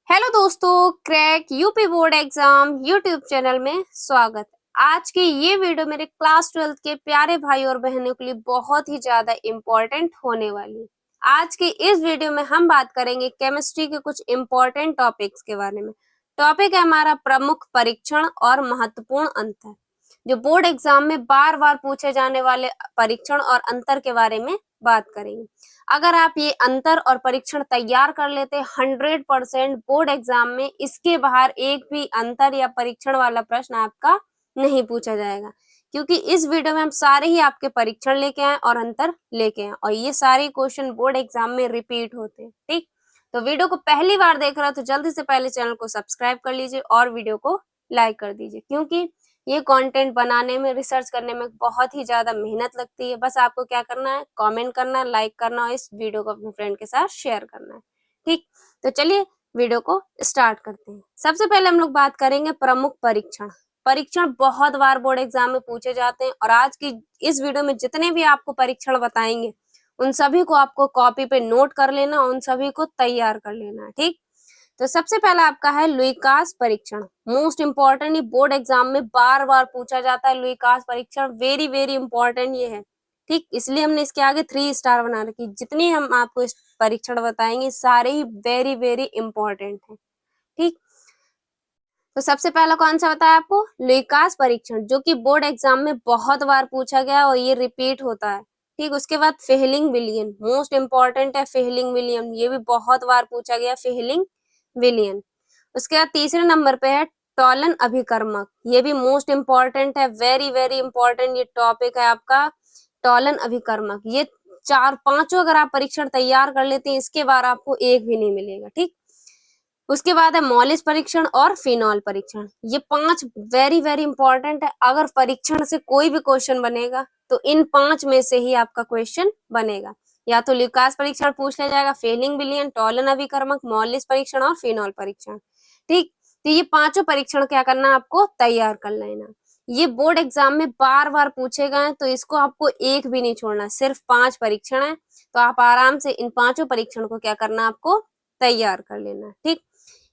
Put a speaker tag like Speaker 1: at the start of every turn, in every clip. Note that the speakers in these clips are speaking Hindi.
Speaker 1: हेलो दोस्तों, crack UP board exam YouTube channel में स्वागत है। आज की ये वीडियो मेरे क्लास 12th के प्यारे भाई और बहनों के लिए बहुत ही ज्यादा इम्पोर्टेंट होने वाली है। आज की इस वीडियो में हम बात करेंगे केमिस्ट्री के कुछ इम्पोर्टेंट टॉपिक्स के बारे में। टॉपिक है हमारा प्रमुख परीक्षण और महत्वपूर्ण अंतर, जो बोर्ड एग्जाम में बार बार पूछे जाने वाले परीक्षण और अंतर के बारे में बात करेंगे। अगर आप ये अंतर और परीक्षण तैयार कर लेते 100% बोर्ड एग्जाम में इसके बाहर एक भी अंतर या परीक्षण वाला प्रश्न आपका नहीं पूछा जाएगा, क्योंकि इस वीडियो में हम सारे ही आपके परीक्षण लेके आए और अंतर लेके आए और ये सारे क्वेश्चन बोर्ड एग्जाम में रिपीट होते हैं। ठीक, तो वीडियो को पहली बार देख रहा हो तो जल्दी से पहले चैनल को सब्सक्राइब कर लीजिए और वीडियो को लाइक कर दीजिए, क्योंकि ये कंटेंट बनाने में, रिसर्च करने में बहुत ही ज्यादा मेहनत लगती है। बस आपको क्या करना है, कमेंट करना है, लाइक करना और इस वीडियो को अपने फ्रेंड के साथ शेयर करना है। ठीक, तो चलिए वीडियो को स्टार्ट करते हैं। सबसे पहले हम लोग बात करेंगे प्रमुख परीक्षण। परीक्षण बहुत बार बोर्ड एग्जाम में पूछे जाते हैं और आज की इस वीडियो में जितने भी आपको परीक्षण बताएंगे उन सभी को आपको कॉपी पे नोट कर लेना, उन सभी को तैयार कर लेना है। ठीक, तो सबसे पहला आपका है लुईकास परीक्षण। मोस्ट इंपॉर्टेंट, ये बोर्ड एग्जाम में बार बार पूछा जाता है। लुईकास परीक्षण वेरी वेरी इंपॉर्टेंट ये है। ठीक, इसलिए हमने इसके आगे 3 स्टार बना रखी। जितनी हम आपको इस परीक्षण बताएंगे सारे ही वेरी वेरी इंपॉर्टेंट है। ठीक, तो सबसे पहला कौन सा बताया आपको, लुईकास परीक्षण, जो कि बोर्ड एग्जाम में बहुत बार पूछा गया और ये रिपीट होता है। ठीक, उसके बाद फेहलिंग विलियन, मोस्ट इंपॉर्टेंट है फेहलिंग विलियन, ये भी बहुत बार पूछा गया फेहलिंग विलियन। उसके बाद तीसरे नंबर पे है टॉलन अभिकर्मक, ये भी मोस्ट इंपॉर्टेंट है, वेरी वेरी इंपॉर्टेंट ये टॉपिक है आपका टॉलन अभिकर्मक। ये चार पांचों अगर आप परीक्षण तैयार कर लेते हैं इसके बाद आपको एक भी नहीं मिलेगा। ठीक, उसके बाद है मॉलिस परीक्षण और फिनॉल परीक्षण। ये 5 वेरी वेरी इंपॉर्टेंट है। अगर परीक्षण से कोई भी क्वेश्चन बनेगा तो इन 5 में से ही आपका क्वेश्चन बनेगा। या तो लुकास परीक्षण पूछ लिया जाएगा, फेलिंग विलियन, टॉलन अभिकर्मक, मॉलिस परीक्षण और फिनॉल परीक्षण। ठीक, तो ये पांचों परीक्षण क्या करना है, आपको तैयार कर लेना। ये बोर्ड एग्जाम में बार बार पूछे गए तो इसको आपको एक भी नहीं छोड़ना। सिर्फ 5 परीक्षण है तो आप आराम से इन पांचों परीक्षण को क्या करना, आपको तैयार कर लेना। ठीक,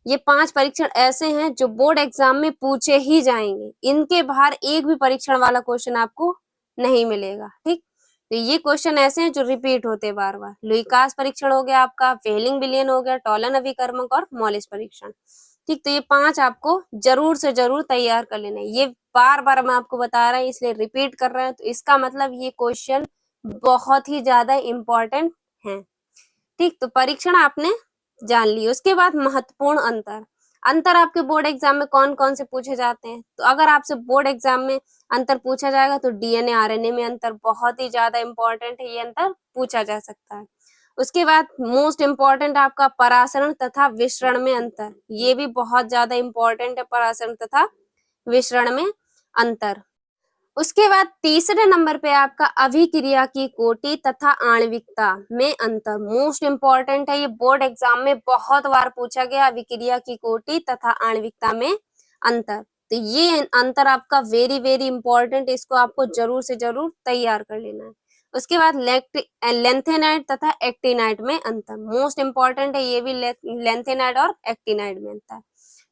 Speaker 1: ये 5 परीक्षण ऐसे हैं जो बोर्ड एग्जाम में पूछे ही जाएंगे, इनके बाहर एक भी परीक्षण वाला क्वेश्चन आपको नहीं मिलेगा। ठीक, तो ये क्वेश्चन ऐसे हैं जो रिपीट होते हैं बार बार। लुईकास परीक्षण हो गया आपका, फेलिंग विलियन हो गया, टॉलन अभिकर्मक और मॉलिस परीक्षण। ठीक, तो ये 5 आपको जरूर से जरूर तैयार कर लेना है। ये बार बार मैं आपको बता रहा हूँ इसलिए रिपीट कर रहे हैं, तो इसका मतलब ये क्वेश्चन बहुत ही ज्यादा इंपॉर्टेंट है। ठीक, तो परीक्षण आपने जान ली। उसके बाद महत्वपूर्ण अंतर। अंतर आपके बोर्ड एग्जाम में कौन कौन से पूछे जाते हैं, तो अगर आपसे बोर्ड एग्जाम में अंतर पूछा जाएगा तो डीएनए आरएनए में अंतर बहुत ही ज्यादा इंपॉर्टेंट है, ये अंतर पूछा जा सकता है। उसके बाद मोस्ट इंपॉर्टेंट आपका परासरण तथा विसरण में अंतर, ये भी बहुत ज्यादा इंपॉर्टेंट है, परासरण तथा विसरण में अंतर। उसके बाद तीसरे नंबर पे आपका अभिक्रिया की कोटि तथा आणविकता में अंतर, मोस्ट इंपॉर्टेंट है, ये बोर्ड एग्जाम में बहुत बार पूछा गया। अभिक्रिया की कोटि तथा आणविकता में अंतर, तो ये अंतर आपका वेरी वेरी इंपॉर्टेंट, इसको आपको जरूर से जरूर तैयार कर लेना है। उसके बाद लेंथेनाइड तथा एक्टिनाइड में अंतर, मोस्ट इंपॉर्टेंट है, ये भी लेंथेनाइड और एक्टिनाइड में अंतर।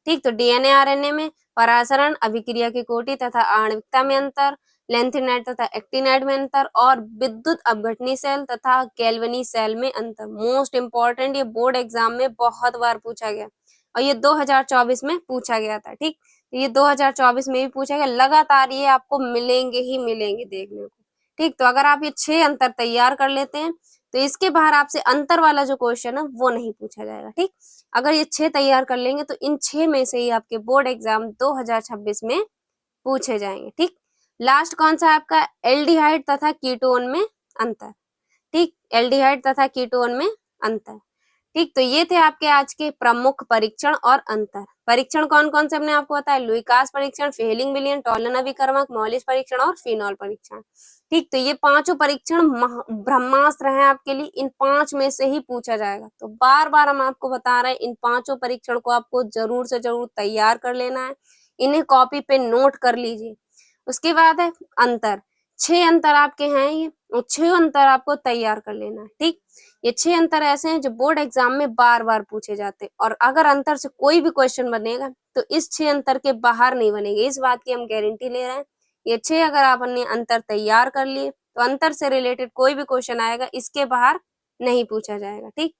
Speaker 1: ठीक, तो डीएनए आरएनए में परासरण, अभिक्रिया की कोटि तथा आणविकता में अंतर, लेंथेनाइड तथा एक्टिनाइड में अंतर और विद्युत अपघटनी सेल तथा गैल्वनी सेल में अंतर। मोस्ट इंपॉर्टेंट, ये बोर्ड एग्जाम में बहुत बार पूछा गया और ये 2024 में पूछा गया था। ठीक, तो ये 2024 में भी पूछा गया, लगातार ये आपको मिलेंगे ही मिलेंगे देखने को। ठीक, तो अगर आप ये 6 अंतर तैयार कर लेते हैं तो इसके बाहर आपसे अंतर वाला जो क्वेश्चन है वो नहीं पूछा जाएगा। ठीक, अगर ये 6 तैयार कर लेंगे तो इन 6 में से ही आपके बोर्ड एग्जाम 2026 में पूछे जाएंगे। ठीक, लास्ट कौन सा आपका, एल्डिहाइड तथा कीटोन में अंतर। ठीक, एल्डिहाइड तथा कीटोन में अंतर। ठीक, तो ये थे आपके आज के प्रमुख परीक्षण और अंतर। परीक्षण कौन कौन से हमने आपको बताया, लुईकास परीक्षण, फेहलिंग विलियन, टॉलन अभिकर्मक, मॉलिस परीक्षण और फिनॉल परीक्षण। ठीक, तो ये पांचों परीक्षण ब्रह्मास्त्र हैं आपके लिए, इन 5 में से ही पूछा जाएगा। तो बार बार हम आपको बता रहे हैं इन पांचों परीक्षण को आपको जरूर से जरूर तैयार कर लेना है, इन्हें कॉपी पे नोट कर लीजिए। उसके बाद है अंतर, 6 अंतर आपके हैं ये, और 6 अंतर आपको तैयार कर लेना है। ठीक, ये 6 अंतर ऐसे हैं जो बोर्ड एग्जाम में बार बार पूछे जाते हैं, और अगर अंतर से कोई भी क्वेश्चन बनेगा तो इस 6 अंतर के बाहर नहीं बनेंगे, इस बात की हम गारंटी ले रहे हैं। ये 6 अगर आपने अंतर तैयार कर लिए तो अंतर से रिलेटेड कोई भी क्वेश्चन आएगा इसके बाहर नहीं पूछा जाएगा। ठीक,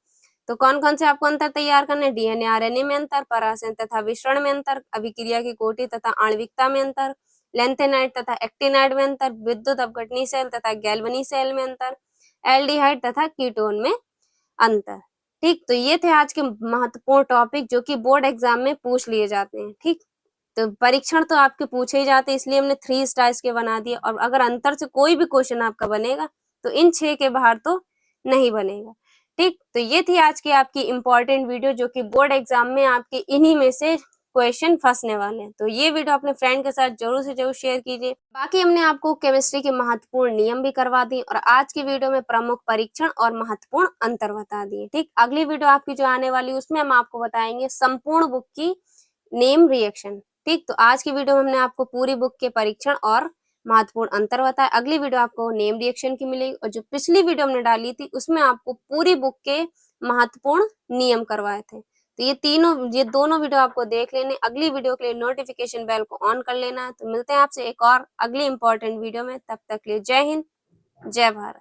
Speaker 1: तो कौन कौन से आपको अंतर तैयार करने, डीएनए आरएनए में अंतर, परासयन तथा विसरण में अंतर, अभिक्रिया की कोटि तथा आणविकता में अंतर, लेंथेनाइड तथा एक्टिनाइड में अंतर, विद्युत अपघटनी सेल तथा गैल्वनी सेल में अंतर, एल्डिहाइड तथा कीटोन में अंतर। ठीक, तो ये थे आज के महत्वपूर्ण टॉपिक जो कि बोर्ड एग्जाम में पूछ लिए जाते हैं। ठीक, तो परीक्षण तो आपके पूछे ही जाते हैं, इसलिए हमने 3 स्टार्स के बना दिए, और अगर अंतर से कोई भी क्वेश्चन आपका बनेगा तो इन 6 के बाहर तो नहीं बनेगा। ठीक, तो ये थी आज की आपकी इंपॉर्टेंट वीडियो जो कि बोर्ड एग्जाम में आपके इन्हीं में से क्वेश्चन फंसने वाले हैं। तो ये वीडियो अपने फ्रेंड के साथ जरूर से जरूर शेयर कीजिए। बाकी हमने आपको केमिस्ट्री के महत्वपूर्ण नियम भी करवा दिए, और आज की वीडियो में प्रमुख परीक्षण और महत्वपूर्ण अंतर बता दिए। ठीक, अगली वीडियो आपकी जो आने वाली है उसमें हम आपको बताएंगे संपूर्ण बुक की नेम रिएक्शन। ठीक, तो आज की वीडियो में हमने आपको पूरी बुक के परीक्षण और महत्वपूर्ण अंतर बताया। अगली वीडियो आपको नेम रिएक्शन की मिलेगी, और जो पिछली वीडियो हमने डाली थी उसमें आपको पूरी बुक के महत्वपूर्ण नियम करवाए थे। तो ये दोनों वीडियो आपको देख लेने, अगली वीडियो के लिए नोटिफिकेशन बेल को ऑन कर लेना है। तो मिलते हैं आपसे एक और अगली इंपॉर्टेंट वीडियो में, तब तक के लिए जय हिंद, जय भारत।